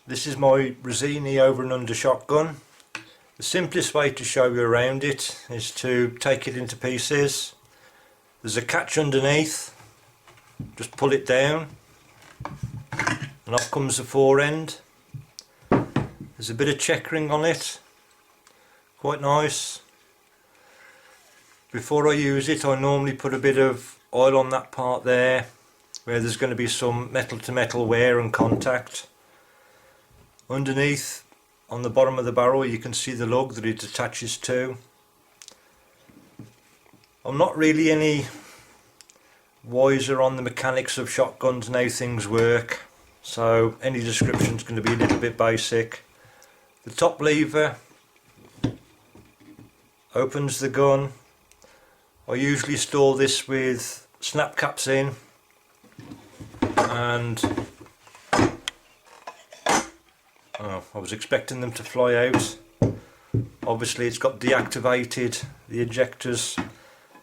This is my RIZZINI over and under shotgun. The simplest way to show you around it is to take it into pieces. There's a catch underneath, just pull it down and off comes the fore end. There's a bit of checkering on it, quite nice. Before I use it, I normally put a bit of oil on that part there where there's going to be some metal to metal wear and contact. Underneath, on the bottom of the barrel, you can see the lug that it attaches to. I'm not really any wiser on the mechanics of shotguns and how things work, so any description is going to be a little bit basic. The top lever opens the gun. I usually store this with snap caps in, and I was expecting them to fly out. Obviously it's got deactivated the injectors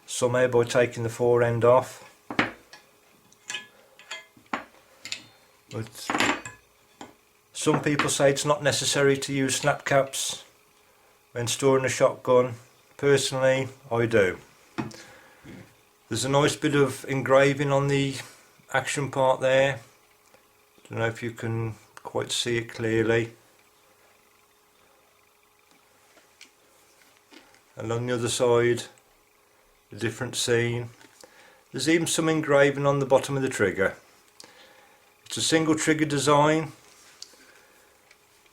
somehow by taking the fore end off. But some people say it's not necessary to use snap caps when storing a shotgun. Personally, I do. There's a nice bit of engraving on the action part there. Don't know if you can quite see it clearly. And on the other side, a different scene. There's even some engraving on the bottom of the trigger. It's a single trigger design.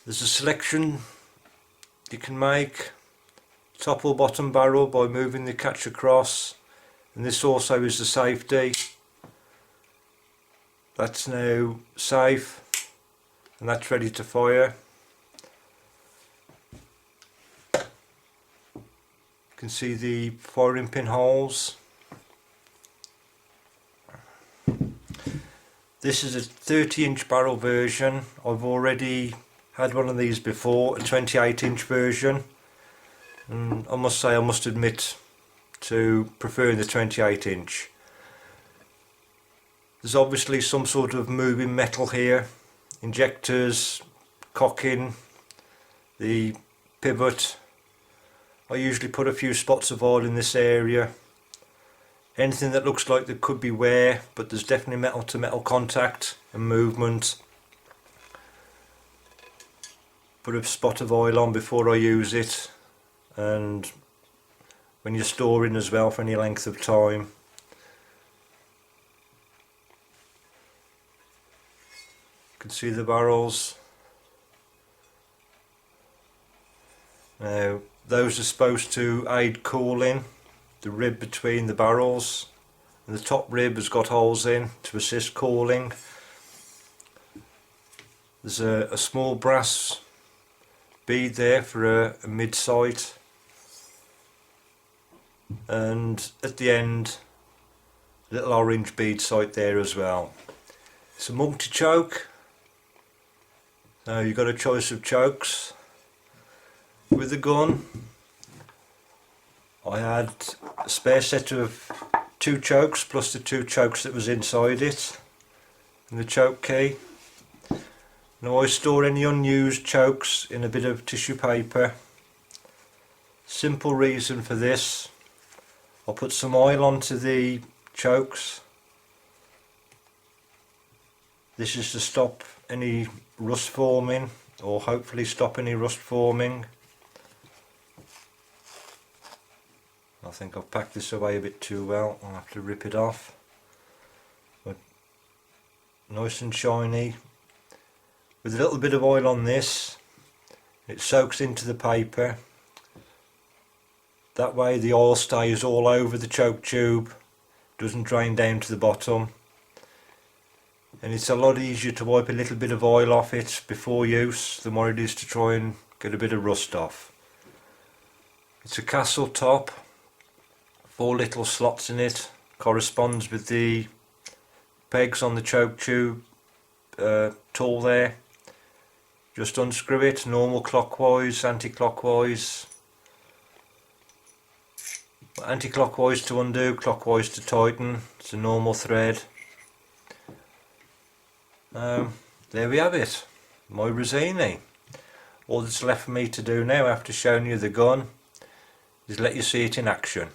There's a selection you can make, top or bottom barrel, by moving the catch across, and this also is the safety. That's now safe and that's ready to fire. You can see the firing pin holes. This is a 30-inch barrel version. I've already had one of these before, a 28-inch version, and I must say, I must admit to preferring the 28-inch. There's obviously some sort of moving metal here, injectors, cocking, the pivot. I usually put a few spots of oil in this area. Anything that looks like there could be wear, but there's definitely metal to metal contact and movement. Put a spot of oil on before I use it, and when you're storing as well for any length of time. You can see the barrels. Now those are supposed to aid cooling the rib between the barrels, and the top rib has got holes in to assist cooling. There's a small brass bead there for a mid-sight, and at the end a little orange bead sight there as well. It's a multi-choke, so you've got a choice of chokes. With the gun I had a spare set of 2 chokes plus the 2 chokes that was inside it, and the choke key. Now I store any unused chokes in a bit of tissue paper. Simple reason for this: I'll put some oil onto the chokes. This is to stop any rust forming, or hopefully stop any rust forming. I think I've packed this away a bit too well. I'll have to rip it off. But nice and shiny. With a little bit of oil on this, it soaks into the paper. That way the oil stays all over the choke tube, doesn't drain down to the bottom, and it's a lot easier to wipe a little bit of oil off it before use than what it is to try and get a bit of rust off. It's a castle top, 4 little slots in it, corresponds with the pegs on the choke tube tool there. Just unscrew it, normal clockwise, anti-clockwise. Anti-clockwise to undo, clockwise to tighten. It's a normal thread. There we have it. my RIZZINI. All that's left for me to do now after showing you the gun is let you see it in action.